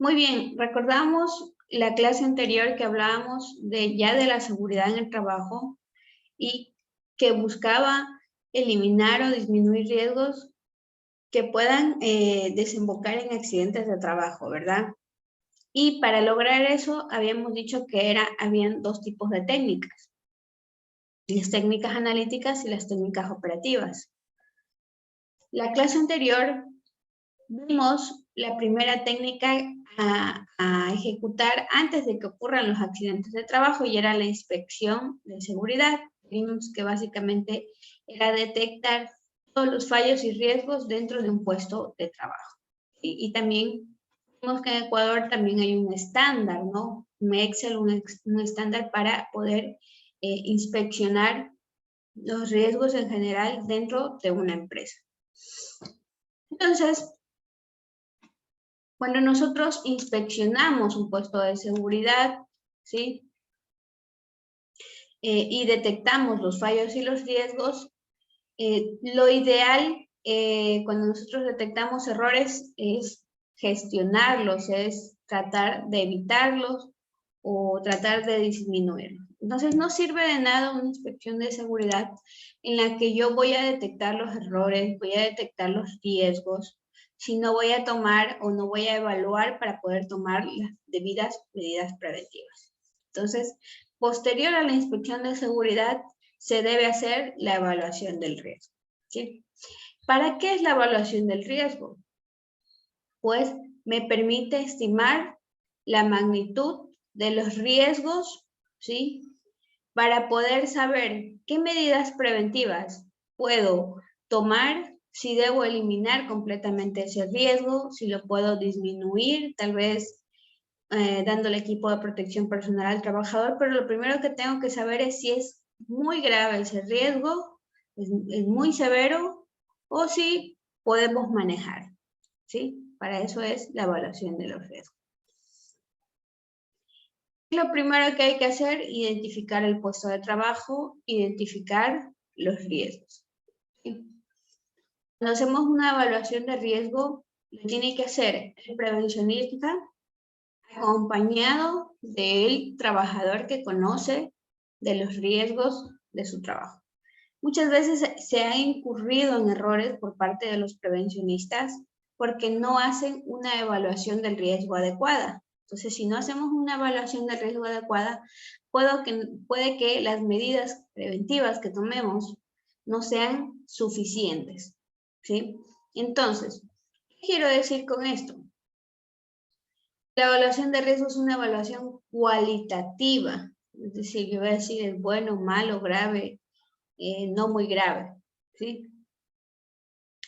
Muy bien, recordamos la clase anterior que hablábamos ya de la seguridad en el trabajo y que buscaba eliminar o disminuir riesgos que puedan desembocar en accidentes de trabajo, ¿verdad? Y para lograr eso habíamos dicho que habían dos tipos de técnicas, las técnicas analíticas y las técnicas operativas. La clase anterior vimos la primera técnica a ejecutar antes de que ocurran los accidentes de trabajo y era la inspección de seguridad. Vimos que básicamente era detectar todos los fallos y riesgos dentro de un puesto de trabajo. Y también vimos que en Ecuador también hay un estándar, ¿no? Un Excel, un estándar para poder inspeccionar los riesgos en general dentro de una empresa. Entonces, cuando nosotros inspeccionamos un puesto de seguridad, ¿sí? Y detectamos los fallos y los riesgos, lo ideal cuando nosotros detectamos errores es gestionarlos, es tratar de evitarlos o tratar de disminuirlos. Entonces no sirve de nada una inspección de seguridad en la que yo voy a detectar los errores, voy a detectar los riesgos, si no voy a tomar o no voy a evaluar para poder tomar las debidas medidas preventivas. Entonces, posterior a la inspección de seguridad, se debe hacer la evaluación del riesgo, ¿sí? ¿Para qué es la evaluación del riesgo? Pues me permite estimar la magnitud de los riesgos, ¿sí? Para poder saber qué medidas preventivas puedo tomar, si debo eliminar completamente ese riesgo, si lo puedo disminuir, tal vez dándole equipo de protección personal al trabajador, pero lo primero que tengo que saber es si es muy grave ese riesgo, es muy severo, o si podemos manejar, ¿sí? Para eso es la evaluación de los riesgos. Lo primero que hay que hacer, identificar el puesto de trabajo, identificar los riesgos. ¿Sí? Cuando hacemos una evaluación de riesgo, lo tiene que hacer el prevencionista acompañado del trabajador que conoce de los riesgos de su trabajo. Muchas veces se ha incurrido en errores por parte de los prevencionistas porque no hacen una evaluación del riesgo adecuada. Entonces, si no hacemos una evaluación del riesgo adecuada, puede que las medidas preventivas que tomemos no sean suficientes, ¿sí? Entonces, ¿qué quiero decir con esto? La evaluación de riesgo es una evaluación cualitativa, es decir, yo voy a decir es bueno, malo, grave, no muy grave, ¿sí?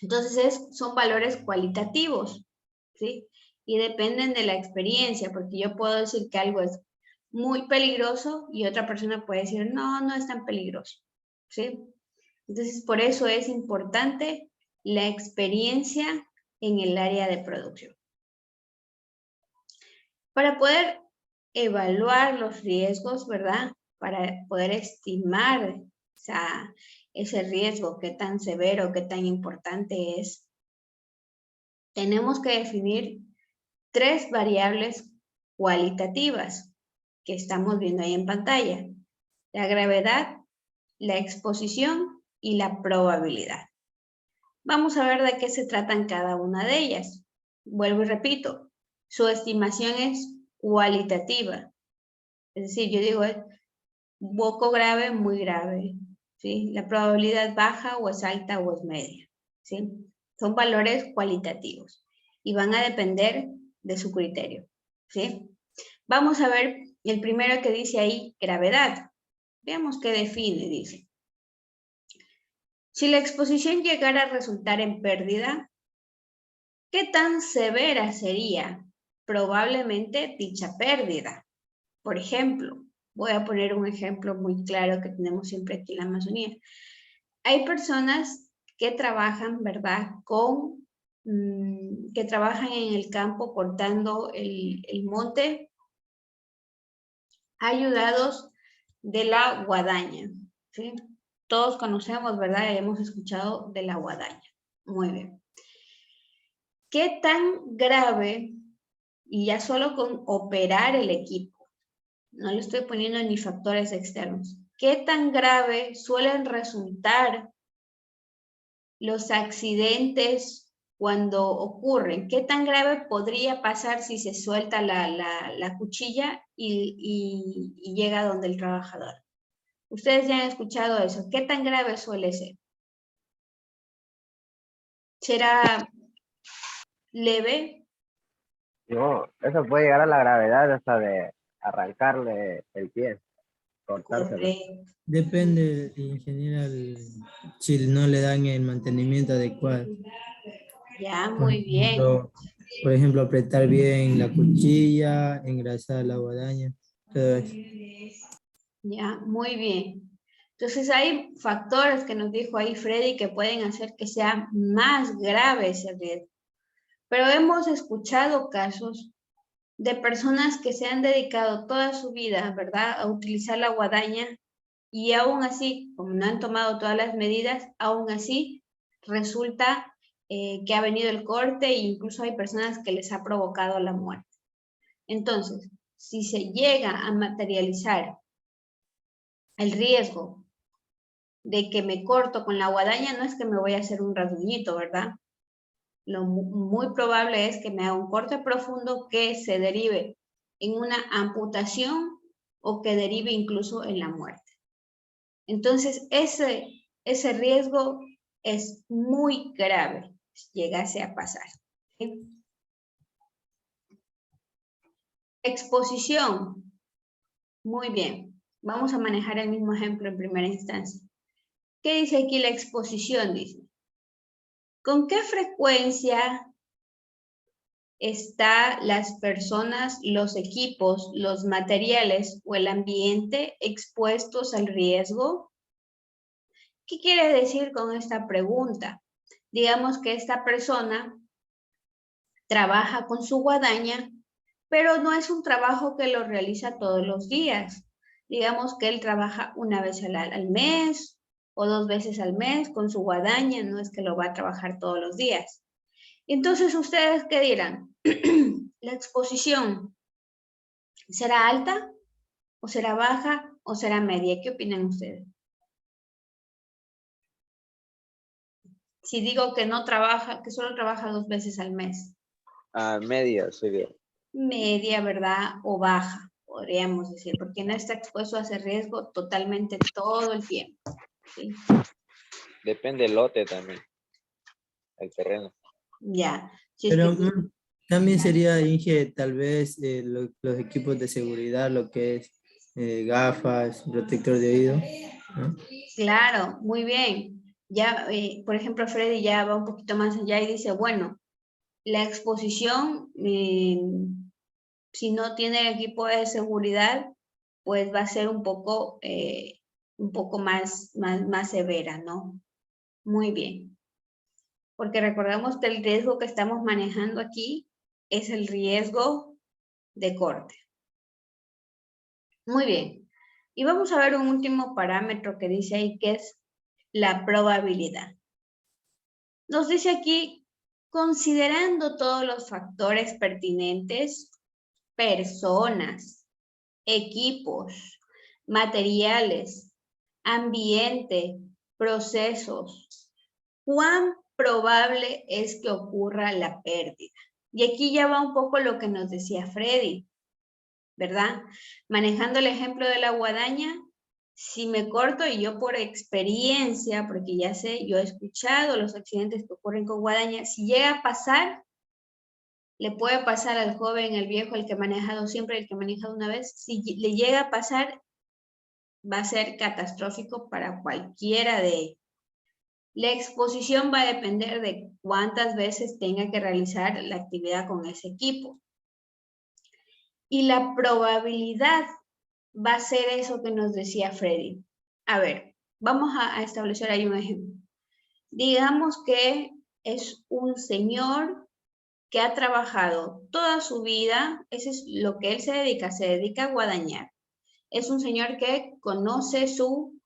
Entonces son valores cualitativos, ¿sí? Y dependen de la experiencia, porque yo puedo decir que algo es muy peligroso y otra persona puede decir, no, no es tan peligroso, ¿sí? Entonces, por eso es importante la experiencia en el área de producción. Para poder evaluar los riesgos, ¿verdad? Para poder estimar ese riesgo, qué tan severo, qué tan importante es, tenemos que definir 3 variables cualitativas que estamos viendo ahí en pantalla. La gravedad, la exposición y la probabilidad. Vamos a ver de qué se tratan cada una de ellas. Vuelvo y repito, su estimación es cualitativa. Es decir, yo digo, es poco grave, muy grave, ¿sí? La probabilidad baja o es alta o es media, ¿sí? Son valores cualitativos y van a depender de su criterio, ¿sí? Vamos a ver el primero que dice ahí, gravedad. Veamos qué define, dice. Si la exposición llegara a resultar en pérdida, ¿qué tan severa sería probablemente dicha pérdida? Por ejemplo, voy a poner un ejemplo muy claro que tenemos siempre aquí en la Amazonía. Hay personas que trabajan, ¿verdad? Que trabajan en el campo cortando el monte, ayudados de la guadaña, ¿sí? Todos conocemos, ¿verdad? Hemos escuchado de la guadaña. Muy bien. ¿Qué tan grave y ya solo con operar el equipo, no le estoy poniendo ni factores externos, ¿qué tan grave suelen resultar los accidentes cuando ocurren? ¿Qué tan grave podría pasar si se suelta la cuchilla y llega donde el trabajador? Ustedes ya han escuchado eso. ¿Qué tan grave suele ser? ¿Será leve? No, eso puede llegar a la gravedad hasta de arrancarle el pie, cortárselo. Correcto. Depende, ingeniero, si no le dan el mantenimiento adecuado. Ya, muy bien. Por ejemplo, apretar bien la cuchilla, engrasar la guadaña, todo eso. Ya, muy bien. Entonces hay factores que nos dijo ahí Freddy que pueden hacer que sea más grave ese riesgo. Pero hemos escuchado casos de personas que se han dedicado toda su vida, ¿verdad?, a utilizar la guadaña y aún así, como no han tomado todas las medidas, aún así resulta que ha venido el corte e incluso hay personas que les ha provocado la muerte. Entonces, si se llega a materializar el riesgo de que me corto con la guadaña, no es que me voy a hacer un rasguñito, ¿verdad? Lo muy probable es que me haga un corte profundo que se derive en una amputación o que derive incluso en la muerte. Entonces, ese riesgo es muy grave, si llegase a pasar. ¿Sí? Exposición. Muy bien. Vamos a manejar el mismo ejemplo en primera instancia. ¿Qué dice aquí la exposición? Dice, ¿con qué frecuencia están las personas, los equipos, los materiales o el ambiente expuestos al riesgo? ¿Qué quiere decir con esta pregunta? Digamos que esta persona trabaja con su guadaña, pero no es un trabajo que lo realiza todos los días. Digamos que él trabaja una vez al mes o 2 veces al mes con su guadaña, no es que lo va a trabajar todos los días. Entonces, ¿ustedes qué dirán? ¿La exposición será alta o será baja o será media? ¿Qué opinan ustedes? Si digo que no trabaja, que solo trabaja 2 veces al mes. Media sería. Media, ¿verdad? O baja, podríamos decir, porque no está expuesto a ese riesgo totalmente todo el tiempo. ¿Sí? Depende del lote también, el terreno. Ya. Si es Pero que, también sería, Inge, tal vez los equipos de seguridad, lo que es gafas, protector de oído, ¿no? claro, muy bien. Ya, por ejemplo, Freddy ya va un poquito más allá y dice, bueno, la exposición, si no tiene equipo de seguridad, pues va a ser un poco más severa, ¿no? Muy bien. Porque recordemos que el riesgo que estamos manejando aquí es el riesgo de corte. Muy bien. Y vamos a ver un último parámetro que dice ahí, que es la probabilidad. Nos dice aquí, considerando todos los factores pertinentes, personas, equipos, materiales, ambiente, procesos, ¿cuán probable es que ocurra la pérdida? Y aquí ya va un poco lo que nos decía Freddy, ¿verdad? Manejando el ejemplo de la guadaña, si me corto y yo por experiencia, porque ya sé, yo he escuchado los accidentes que ocurren con guadaña, si llega a pasar, le puede pasar al joven, al viejo, al que ha manejado siempre, el que ha manejado una vez, si le llega a pasar, va a ser catastrófico para cualquiera de ellos. La exposición va a depender de cuántas veces tenga que realizar la actividad con ese equipo. Y la probabilidad va a ser eso que nos decía Freddy. A ver, vamos a establecer ahí un ejemplo. Digamos que es un señor que ha trabajado toda su vida, eso es lo que él se dedica a guadañar. Es un señor que conoce su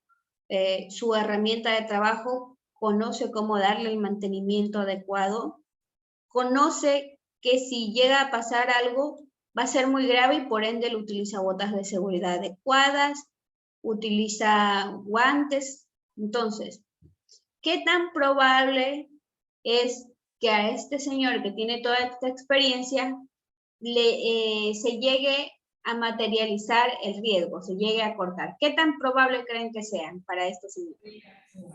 herramienta de trabajo, conoce cómo darle el mantenimiento adecuado, conoce que si llega a pasar algo, va a ser muy grave y por ende él utiliza botas de seguridad adecuadas, utiliza guantes. Entonces, ¿qué tan probable es que a este señor que tiene toda esta experiencia se llegue a materializar el riesgo, se llegue a cortar? ¿Qué tan probable creen que sean para estos señores?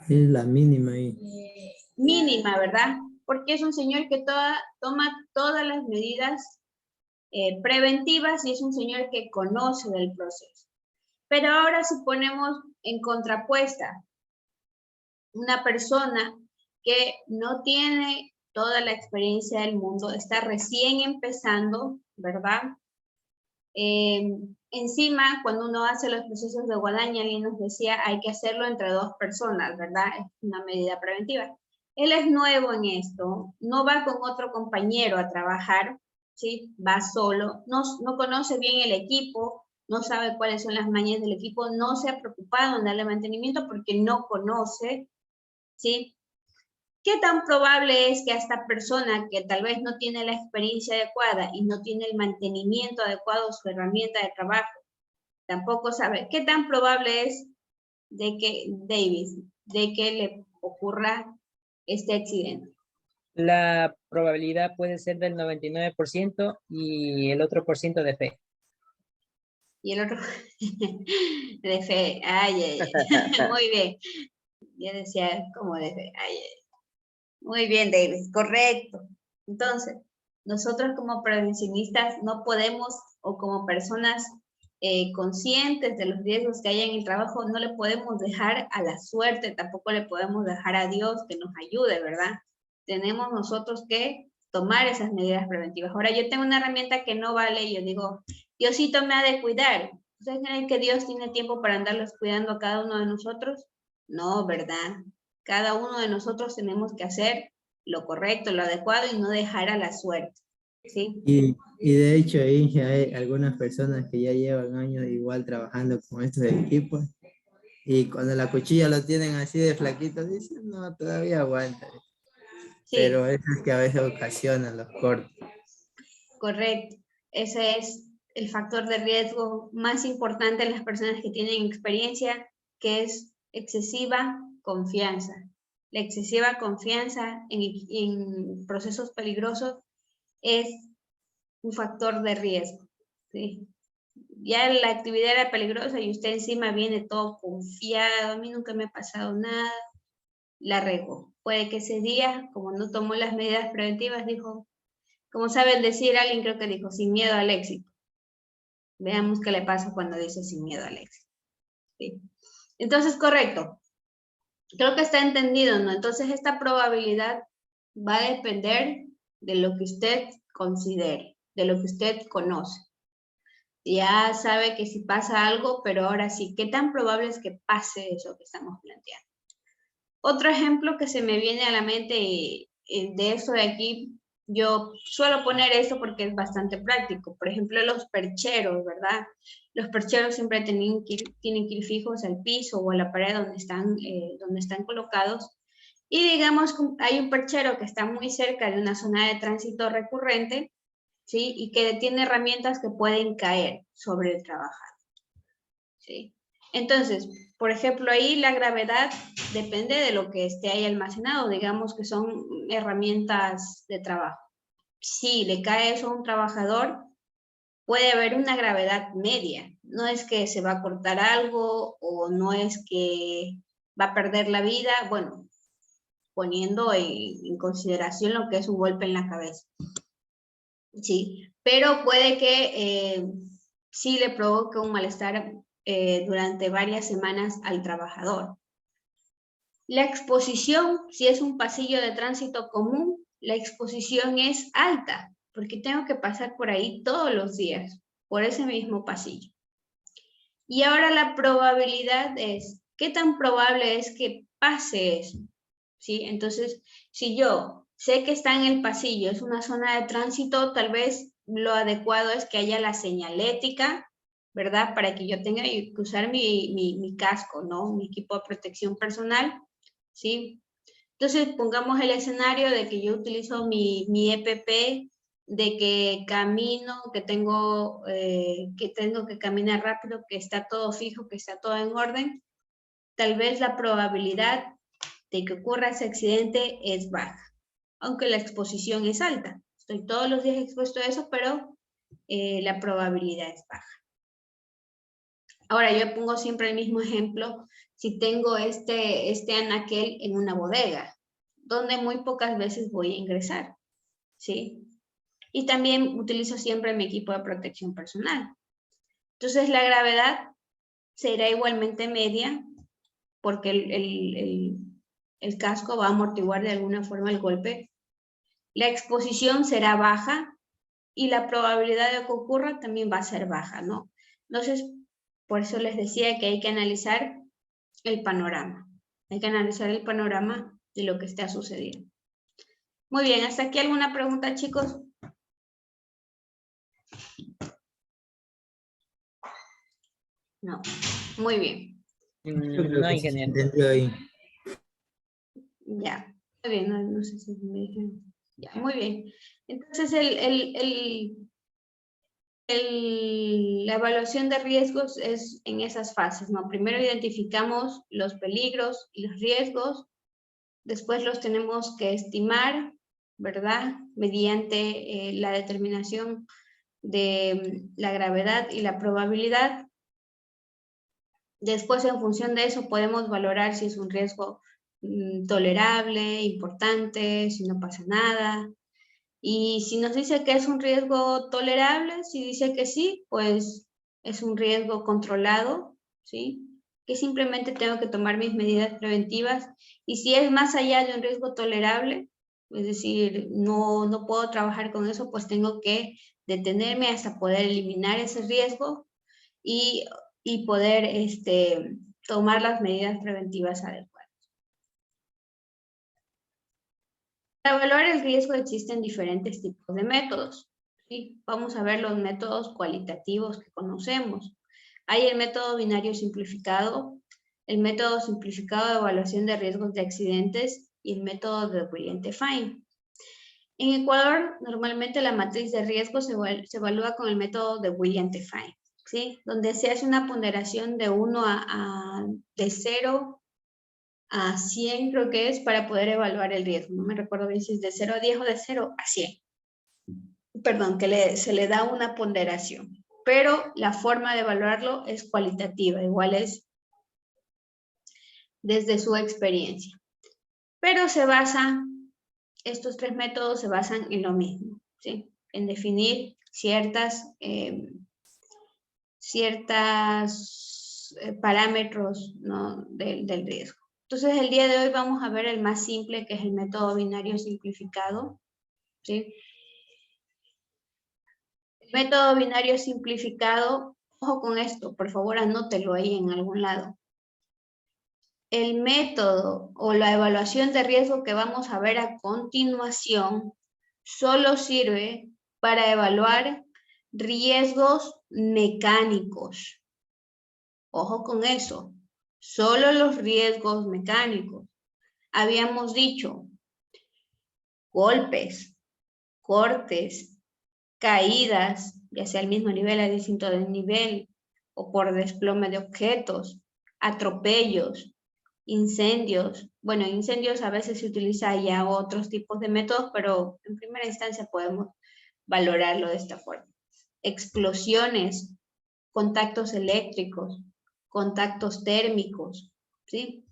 Es la mínima ahí. Mínima, ¿verdad? Porque es un señor que toma todas las medidas preventivas y es un señor que conoce del proceso. Pero ahora si ponemos en contrapuesta una persona que no tiene toda la experiencia del mundo, está recién empezando, ¿verdad? Encima, cuando uno hace los procesos de guadaña, alguien nos decía, hay que hacerlo entre 2 personas, ¿verdad? Es una medida preventiva. Él es nuevo en esto, no va con otro compañero a trabajar, ¿sí? Va solo, no conoce bien el equipo, no sabe cuáles son las mañas del equipo, no se ha preocupado en darle mantenimiento porque no conoce, ¿sí? ¿Qué tan probable es que a esta persona que tal vez no tiene la experiencia adecuada y no tiene el mantenimiento adecuado de su herramienta de trabajo, tampoco sabe, qué tan probable es de que, Davis, de que le ocurra este accidente? La probabilidad puede ser del 99% y el otro por ciento de fe. Y el otro, de fe, ay, muy bien. Yo decía, como de fe, ay. Muy bien, Davis, correcto. Entonces, nosotros como prevencionistas no podemos, o como personas conscientes de los riesgos que hay en el trabajo, no le podemos dejar a la suerte, tampoco le podemos dejar a Dios que nos ayude, ¿verdad? Tenemos nosotros que tomar esas medidas preventivas. Ahora, yo tengo una herramienta que no vale y yo digo, Diosito me ha de cuidar. ¿Ustedes creen que Dios tiene tiempo para andarlos cuidando a cada uno de nosotros? No, ¿verdad? Cada uno de nosotros tenemos que hacer lo correcto, lo adecuado y no dejar a la suerte, ¿sí? Y de hecho, Inge, hay algunas personas que ya llevan años igual trabajando con estos equipos y cuando la cuchilla lo tienen así de flaquito, dicen, no, todavía aguanta. Sí, Pero eso es que a veces ocasionan los cortes. correcto. Ese es el factor de riesgo más importante en las personas que tienen experiencia, que es excesiva confianza. La excesiva confianza en procesos peligrosos es un factor de riesgo, ¿sí? Ya la actividad era peligrosa y usted encima viene todo confiado, a mí nunca me ha pasado nada, la regó. Puede que ese día, como no tomó las medidas preventivas, dijo, como saben decir, alguien creo que dijo, sin miedo al éxito. Veamos qué le pasa cuando dice sin miedo al éxito. ¿Sí? Entonces, correcto. Creo que está entendido, ¿no? Entonces, esta probabilidad va a depender de lo que usted considere, de lo que usted conoce. Ya sabe que si pasa algo, pero ahora sí, ¿qué tan probable es que pase eso que estamos planteando? Otro ejemplo que se me viene a la mente de eso de aquí, yo suelo poner esto porque es bastante práctico. Por ejemplo, los percheros, ¿verdad? Los percheros siempre tienen que ir fijos al piso o a la pared donde están colocados. Y digamos que hay un perchero que está muy cerca de una zona de tránsito recurrente, ¿sí? Y que tiene herramientas que pueden caer sobre el trabajador, ¿sí? Entonces, por ejemplo, ahí la gravedad depende de lo que esté ahí almacenado, digamos que son herramientas de trabajo. Si le cae eso a un trabajador, puede haber una gravedad media. No es que se va a cortar algo o no es que va a perder la vida, bueno, poniendo en consideración lo que es un golpe en la cabeza. Sí, pero puede que sí le provoque un malestar durante varias semanas al trabajador. La exposición, si es un pasillo de tránsito común, la exposición es alta, porque tengo que pasar por ahí todos los días, por ese mismo pasillo. Y ahora la probabilidad es, ¿qué tan probable es que pase eso? ¿Sí? Entonces, si yo sé que está en el pasillo, es una zona de tránsito, tal vez lo adecuado es que haya la señalética, ¿verdad? Para que yo tenga que usar mi casco, ¿no? Mi equipo de protección personal, ¿sí? Entonces, pongamos el escenario de que yo utilizo mi EPP de que camino, que tengo que caminar rápido, que está todo fijo, que está todo en orden, tal vez la probabilidad de que ocurra ese accidente es baja, aunque la exposición es alta. Estoy todos los días expuesto a eso, pero la probabilidad es baja. Ahora, yo pongo siempre el mismo ejemplo. Si tengo este anaquel en una bodega, donde muy pocas veces voy a ingresar, ¿sí? Y también utilizo siempre mi equipo de protección personal. Entonces, la gravedad será igualmente media, porque el casco va a amortiguar de alguna forma el golpe. La exposición será baja y la probabilidad de que ocurra también va a ser baja, ¿no? Entonces, por eso les decía que hay que analizar el panorama. Hay que analizar el panorama de lo que está sucediendo. Muy bien, ¿hasta aquí alguna pregunta, chicos? No. Muy bien. Yo creo No, que sí se ingeniero. entendió ahí. Ya. Muy bien, no sé si me dijeron. Ya, muy bien. Entonces, la evaluación de riesgos es en esas fases, ¿no? Primero identificamos los peligros y los riesgos, después los tenemos que estimar, ¿verdad? Mediante la determinación de la gravedad y la probabilidad. Después, en función de eso, podemos valorar si es un riesgo tolerable, importante, si no pasa nada. Y si nos dice que es un riesgo tolerable, si dice que sí, pues es un riesgo controlado, ¿sí? Que simplemente tengo que tomar mis medidas preventivas. Y si es más allá de un riesgo tolerable, es decir, no puedo trabajar con eso, pues tengo que detenerme hasta poder eliminar ese riesgo y poder tomar las medidas preventivas adecuadas. Para evaluar el riesgo existen diferentes tipos de métodos, ¿sí? Vamos a ver los métodos cualitativos que conocemos. Hay el método binario simplificado, el método simplificado de evaluación de riesgos de accidentes y el método de Brilliant-Fein. En Ecuador, normalmente la matriz de riesgo se evalúa con el método de Brilliant-Fein, ¿sí? Donde se hace una ponderación de 0 a 100, creo que es, para poder evaluar el riesgo. No me recuerdo bien si es de 0 a 10 o de 0 a 100. Perdón, que se le da una ponderación. Pero la forma de evaluarlo es cualitativa, igual es desde su experiencia. Pero estos tres métodos se basan en lo mismo, ¿sí? En definir ciertos parámetros, ¿no? del riesgo. Entonces, el día de hoy vamos a ver el más simple, que es el método binario simplificado, ¿sí? El método binario simplificado, ojo con esto, por favor anótelo ahí en algún lado. El método o la evaluación de riesgo que vamos a ver a continuación solo sirve para evaluar riesgos mecánicos. Ojo con eso. Solo los riesgos mecánicos. Habíamos dicho golpes, cortes, caídas, ya sea al mismo nivel, a distinto nivel, o por desplome de objetos, atropellos, incendios. Bueno, incendios a veces se utiliza ya otros tipos de métodos, pero en primera instancia podemos valorarlo de esta forma. Explosiones, contactos eléctricos, contactos térmicos, ¿sí?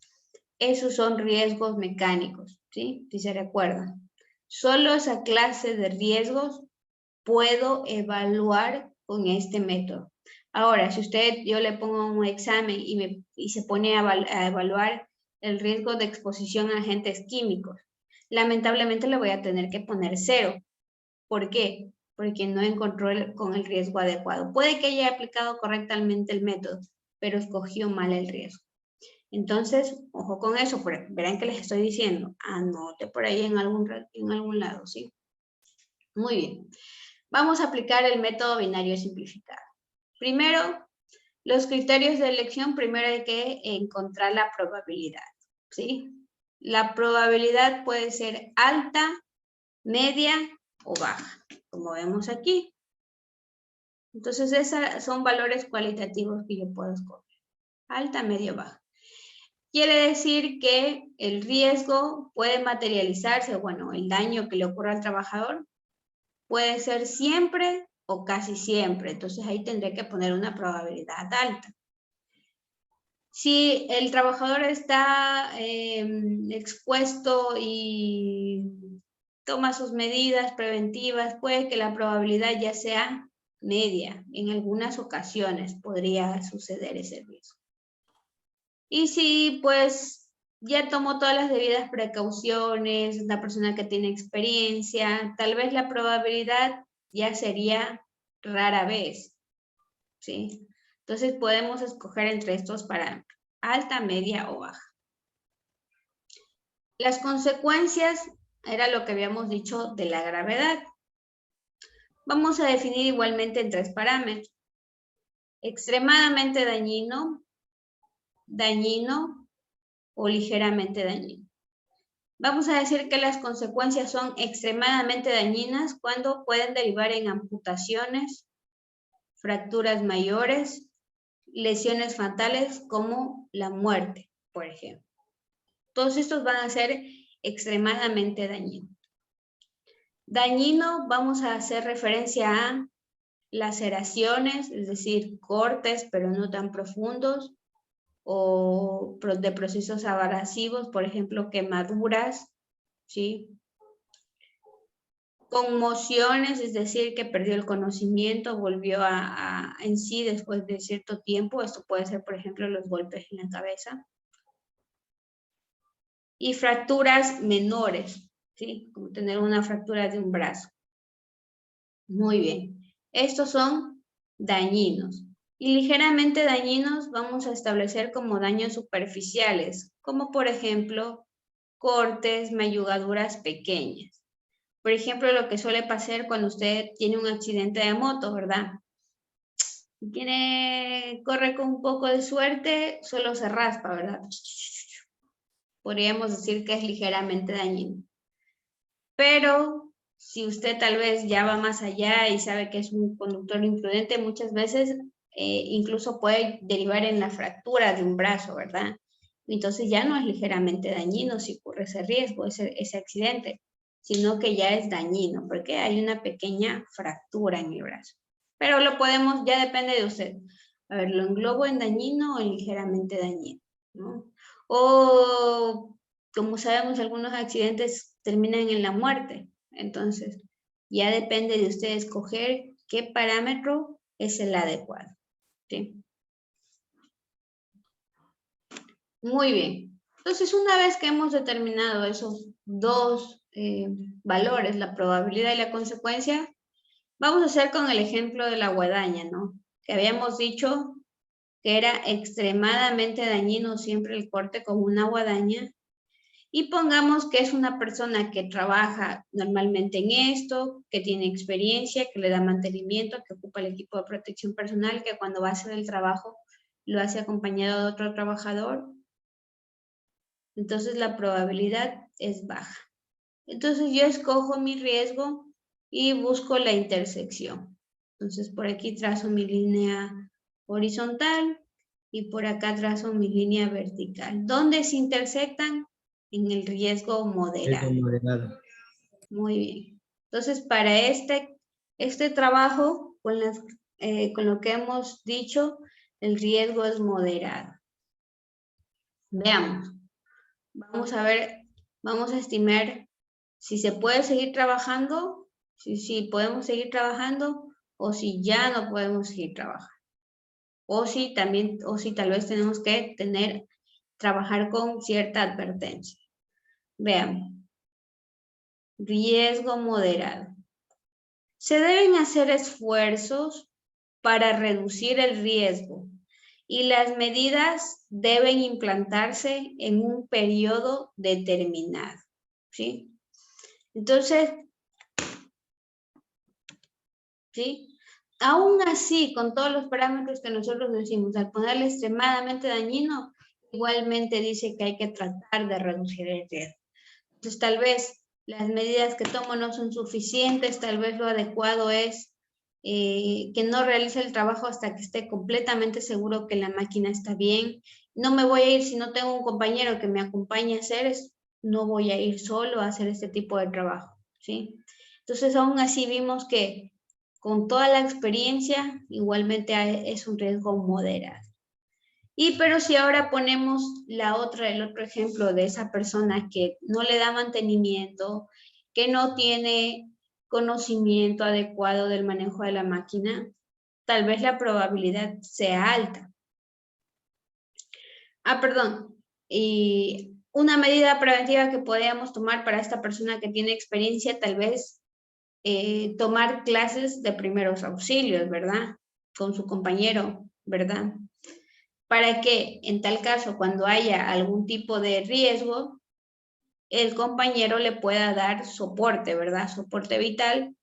Esos son riesgos mecánicos, ¿sí? Si se recuerdan. Solo esa clase de riesgos puedo evaluar con este método. Ahora, si yo le pongo un examen y se pone a evaluar el riesgo de exposición a agentes químicos, lamentablemente le voy a tener que poner 0. ¿Por qué? Porque no encontró con el riesgo adecuado. Puede que haya aplicado correctamente el método, pero escogió mal el riesgo. Entonces, ojo con eso, verán que les estoy diciendo, anote por ahí en algún lado, ¿sí? Muy bien. Vamos a aplicar el método binario simplificado. Primero, los criterios de elección, primero hay que encontrar la probabilidad, ¿sí? La probabilidad puede ser alta, media o baja. como vemos aquí. Entonces, esos son valores cualitativos que yo puedo escoger. Alta, media, baja. Quiere decir que el riesgo puede materializarse, bueno, el daño que le ocurra al trabajador puede ser siempre o casi siempre. Entonces, ahí tendré que poner una probabilidad alta. Si el trabajador está expuesto y toma sus medidas preventivas, puede que la probabilidad ya sea media. En algunas ocasiones podría suceder ese riesgo. Y si pues ya tomó todas las debidas precauciones, una persona que tiene experiencia, tal vez la probabilidad ya sería rara vez, ¿sí? Entonces podemos escoger entre estos parámetros, alta, media o baja. Las consecuencias era lo que habíamos dicho de la gravedad. Vamos a definir igualmente en 3 parámetros. Extremadamente dañino, dañino o ligeramente dañino. Vamos a decir que las consecuencias son extremadamente dañinas cuando pueden derivar en amputaciones, fracturas mayores, lesiones fatales como la muerte, por ejemplo. Todos estos van a ser extremadamente dañinos. Dañino, vamos a hacer referencia a laceraciones, es decir, cortes, pero no tan profundos, o de procesos abrasivos, por ejemplo, quemaduras, ¿sí? Conmociones, es decir, que perdió el conocimiento, volvió en sí después de cierto tiempo. Esto puede ser, por ejemplo, los golpes en la cabeza. Y fracturas menores, ¿sí? Como tener una fractura de un brazo. Muy bien. Estos son dañinos. Y ligeramente dañinos vamos a establecer como daños superficiales, como por ejemplo, cortes, mayugaduras pequeñas. Por ejemplo, lo que suele pasar cuando usted tiene un accidente de moto, ¿verdad? Corre con un poco de suerte, solo se raspa, ¿verdad? Podríamos decir que es ligeramente dañino. Pero si usted tal vez ya va más allá y sabe que es un conductor imprudente, muchas veces incluso puede derivar en la fractura de un brazo, ¿verdad? Entonces ya no es ligeramente dañino si ocurre ese riesgo, ese accidente, sino que ya es dañino, porque hay una pequeña fractura en el brazo. Pero lo podemos, ya depende de usted. A ver, ¿lo englobo en dañino o en ligeramente dañino? ¿No? O, como sabemos, algunos accidentes terminan en la muerte. Entonces, ya depende de usted escoger qué parámetro es el adecuado. ¿Sí? Muy bien. Entonces, una vez que hemos determinado esos dos valores, la probabilidad y la consecuencia, vamos a hacer con el ejemplo de la guadaña, ¿no? Que habíamos dicho que era extremadamente dañino siempre el corte con una guadaña. Y pongamos que es una persona que trabaja normalmente en esto, que tiene experiencia, que le da mantenimiento, que ocupa el equipo de protección personal, que cuando va a hacer el trabajo lo hace acompañado de otro trabajador. Entonces la probabilidad es baja. Entonces yo escojo mi riesgo y busco la intersección. Entonces por aquí trazo mi línea horizontal y por acá trazo mi línea vertical. ¿Dónde se intersectan? En el riesgo moderado. Muy bien. Entonces, para este trabajo, con lo que hemos dicho, el riesgo es moderado. Veamos. Vamos a ver, vamos a estimar si se puede seguir trabajando, si podemos seguir trabajando o si ya no podemos seguir trabajando. O si tal vez tenemos que trabajar con cierta advertencia. Veamos. Riesgo moderado. Se deben hacer esfuerzos para reducir el riesgo y las medidas deben implantarse en un periodo determinado, ¿sí? Entonces, ¿sí? Aún así, con todos los parámetros que nosotros decimos, al ponerle extremadamente dañino, igualmente dice que hay que tratar de reducir el riesgo. Entonces, tal vez las medidas que tomo no son suficientes, tal vez lo adecuado es que no realice el trabajo hasta que esté completamente seguro que la máquina está bien. No me voy a ir si no tengo un compañero que me acompañe a hacer, no voy a ir solo a hacer este tipo de trabajo, ¿sí? Entonces, aún así vimos que con toda la experiencia, igualmente es un riesgo moderado. Pero si ahora ponemos el otro ejemplo de esa persona que no le da mantenimiento, que no tiene conocimiento adecuado del manejo de la máquina, tal vez la probabilidad sea alta. Perdón. Y una medida preventiva que podríamos tomar para esta persona que tiene experiencia, tal vez tomar clases de primeros auxilios, ¿verdad? Con su compañero, ¿verdad? Para que en tal caso, cuando haya algún tipo de riesgo, el compañero le pueda dar soporte, ¿verdad? Soporte vital,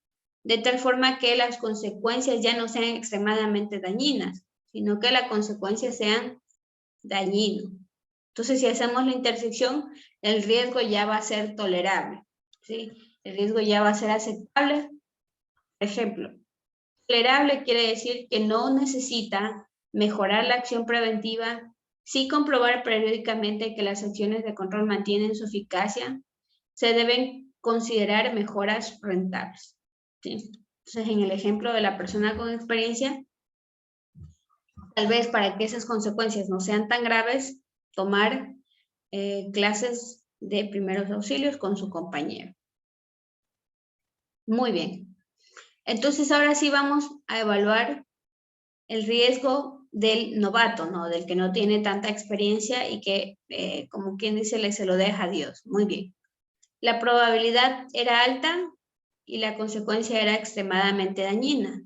de tal forma que las consecuencias ya no sean extremadamente dañinas, sino que las consecuencias sean dañinas. Entonces, si hacemos la intersección, el riesgo ya va a ser tolerable, ¿sí? El riesgo ya va a ser aceptable. Por ejemplo, tolerable quiere decir que no necesita mejorar la acción preventiva, sí comprobar periódicamente que las acciones de control mantienen su eficacia, se deben considerar mejoras rentables, ¿sí? Entonces, en el ejemplo de la persona con experiencia, tal vez para que esas consecuencias no sean tan graves, tomar clases de primeros auxilios con su compañero. Muy bien. Entonces, ahora sí vamos a evaluar el riesgo del novato, ¿no? Del que no tiene tanta experiencia y que, como quien dice, se lo deja a Dios. Muy bien. La probabilidad era alta y la consecuencia era extremadamente dañina.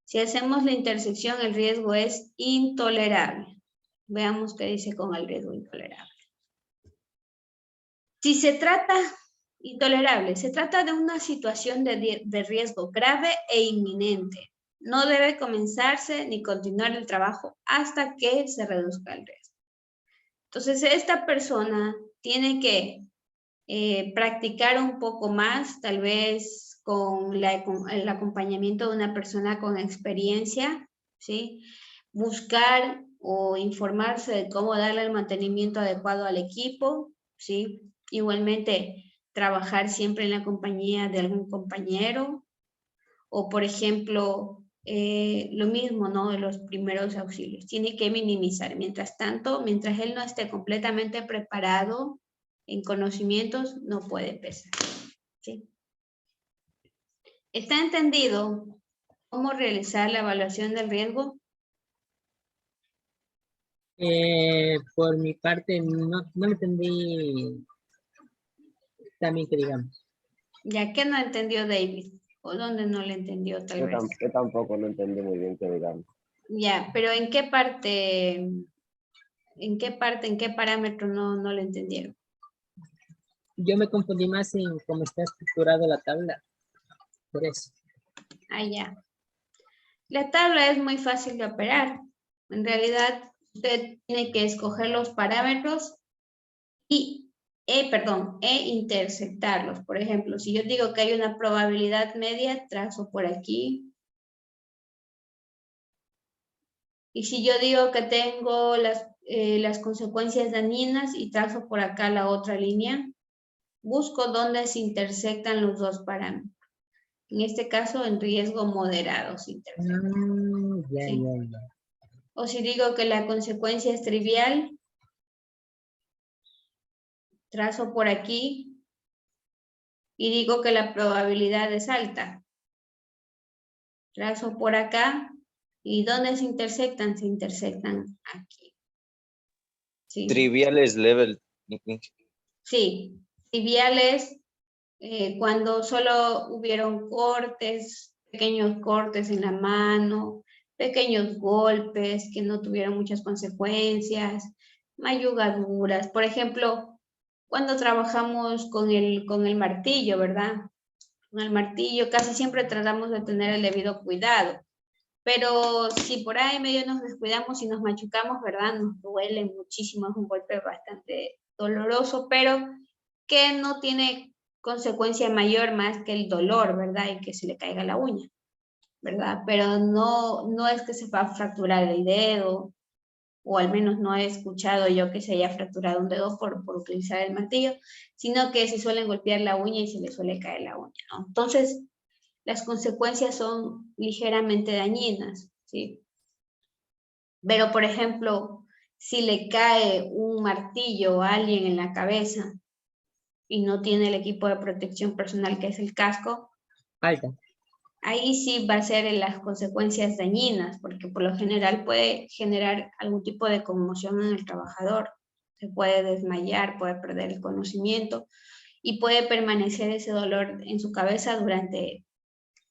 Si hacemos la intersección, el riesgo es intolerable. Veamos qué dice con el riesgo intolerable. Si se trata, intolerable, se trata de una situación de riesgo grave e inminente. No debe comenzarse ni continuar el trabajo hasta que se reduzca el riesgo. Entonces, esta persona tiene que practicar un poco más, tal vez con el acompañamiento de una persona con experiencia, ¿sí? Buscar o informarse de cómo darle el mantenimiento adecuado al equipo, ¿sí? Igualmente, trabajar siempre en la compañía de algún compañero, o por ejemplo, lo mismo, ¿no? De los primeros auxilios. Tiene que minimizar. Mientras tanto, mientras él no esté completamente preparado en conocimientos, no puede empezar, ¿sí? ¿Está entendido cómo realizar la evaluación del riesgo? Por mi parte, no entendí también que digamos. ¿Ya que no entendió David? ¿O dónde no le entendió tal vez? Yo tampoco no entendí muy bien que digamos. Ya, pero ¿en qué parte, en qué parámetro no le entendieron? Yo me confundí más en cómo está estructurada la tabla. Por eso. Ya. La tabla es muy fácil de operar. En realidad, usted tiene que escoger los parámetros e intersectarlos. Por ejemplo, si yo digo que hay una probabilidad media, trazo por aquí. Y si yo digo que tengo las consecuencias dañinas y trazo por acá la otra línea, busco dónde se intersectan los dos parámetros. En este caso, en riesgo moderado se intersectan. ¿Sí? O si digo que la consecuencia es trivial, trazo por aquí y digo que la probabilidad es alta. Trazo por acá y ¿dónde se intersectan? Se intersectan aquí. ¿Sí? Trivial es level. Sí, trivial es cuando solo hubieron cortes, pequeños cortes en la mano, pequeños golpes que no tuvieron muchas consecuencias, mayugaduras. Por ejemplo, cuando trabajamos con el martillo, ¿verdad? Con el martillo casi siempre tratamos de tener el debido cuidado. Pero si por ahí medio nos descuidamos y nos machucamos, ¿verdad? Nos duele muchísimo, es un golpe bastante doloroso, pero que no tiene consecuencia mayor más que el dolor, ¿verdad? Y que se le caiga la uña, ¿verdad? Pero no es que se va a fracturar el dedo, o al menos no he escuchado yo que se haya fracturado un dedo por utilizar el martillo, sino que se suelen golpear la uña y se le suele caer la uña, ¿no? Entonces, las consecuencias son ligeramente dañinas, ¿sí? Pero, por ejemplo, si le cae un martillo a alguien en la cabeza y no tiene el equipo de protección personal que es el casco, Alta. ahí sí va a ser las consecuencias dañinas, porque por lo general puede generar algún tipo de conmoción en el trabajador. Se puede desmayar, puede perder el conocimiento y puede permanecer ese dolor en su cabeza durante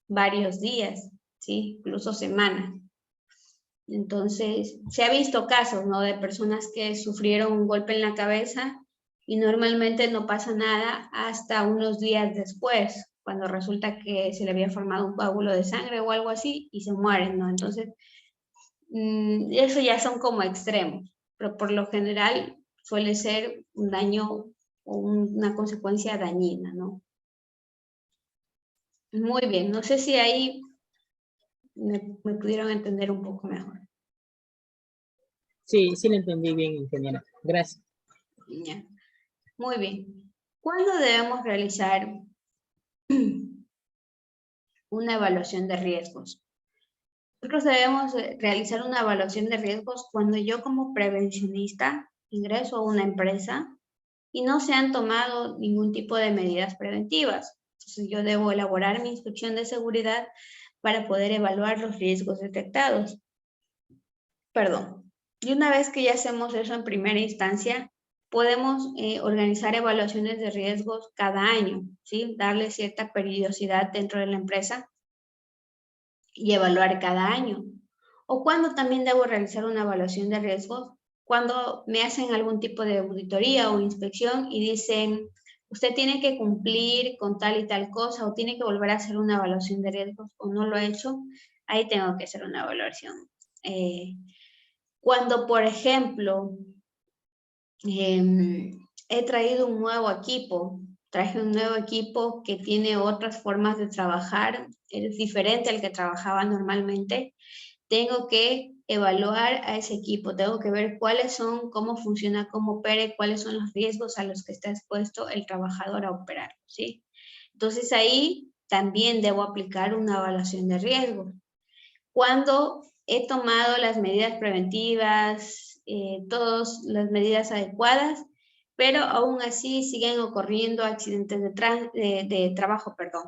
varios días, ¿sí? Incluso semanas. Entonces, se ha visto casos, ¿no? De personas que sufrieron un golpe en la cabeza y normalmente no pasa nada hasta unos días después, cuando resulta que se le había formado un coágulo de sangre o algo así y se mueren, ¿no? Entonces, eso ya son como extremos, pero por lo general suele ser un daño o una consecuencia dañina, ¿no? Muy bien, no sé si ahí me pudieron entender un poco mejor. Sí, sí lo entendí bien, ingeniera. Gracias. Ya. Muy bien. ¿Cuándo debemos realizar una evaluación de riesgos? Nosotros debemos realizar una evaluación de riesgos cuando yo como prevencionista ingreso a una empresa y no se han tomado ningún tipo de medidas preventivas. Entonces yo debo elaborar mi inspección de seguridad para poder evaluar los riesgos detectados. Perdón. Y una vez que ya hacemos eso en primera instancia, podemos organizar evaluaciones de riesgos cada año, ¿sí? Darle cierta periodicidad dentro de la empresa y evaluar cada año. O cuando también debo realizar una evaluación de riesgos, cuando me hacen algún tipo de auditoría o inspección y dicen, usted tiene que cumplir con tal y tal cosa o tiene que volver a hacer una evaluación de riesgos o no lo he hecho, ahí tengo que hacer una evaluación. Cuando, por ejemplo, he traído un nuevo equipo, traje un nuevo equipo que tiene otras formas de trabajar, es diferente al que trabajaba normalmente, tengo que evaluar a ese equipo, tengo que ver cuáles son, cómo funciona, cómo opera, cuáles son los riesgos a los que está expuesto el trabajador a operar, ¿sí? Entonces ahí también debo aplicar una evaluación de riesgo. Cuando he tomado las medidas preventivas, todas las medidas adecuadas, pero aún así siguen ocurriendo accidentes de trabajo, perdón.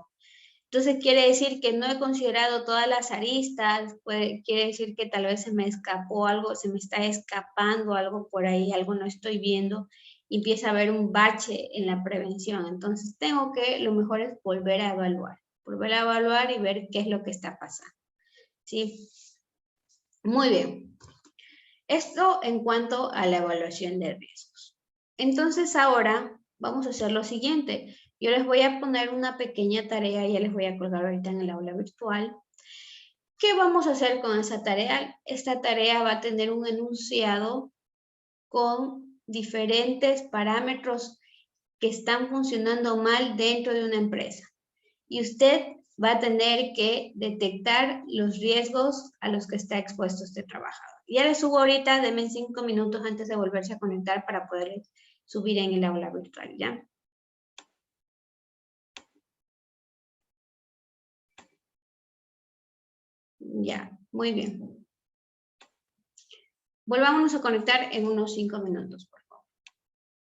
Entonces quiere decir que no he considerado todas las aristas, quiere decir que tal vez se me escapó algo, se me está escapando algo por ahí, algo no estoy viendo, y empieza a haber un bache en la prevención. Entonces lo mejor es volver a evaluar y ver qué es lo que está pasando. ¿Sí? Muy bien. Esto en cuanto a la evaluación de riesgos. Entonces ahora vamos a hacer lo siguiente. Yo les voy a poner una pequeña tarea, ya les voy a colgar ahorita en el aula virtual. ¿Qué vamos a hacer con esa tarea? Esta tarea va a tener un enunciado con diferentes parámetros que están funcionando mal dentro de una empresa. Y usted va a tener que detectar los riesgos a los que está expuesto este trabajador. Ya les subo ahorita, denme 5 minutos antes de volverse a conectar para poder subir en el aula virtual, ¿ya? Ya, muy bien. Volvámonos a conectar en unos 5 minutos, por favor.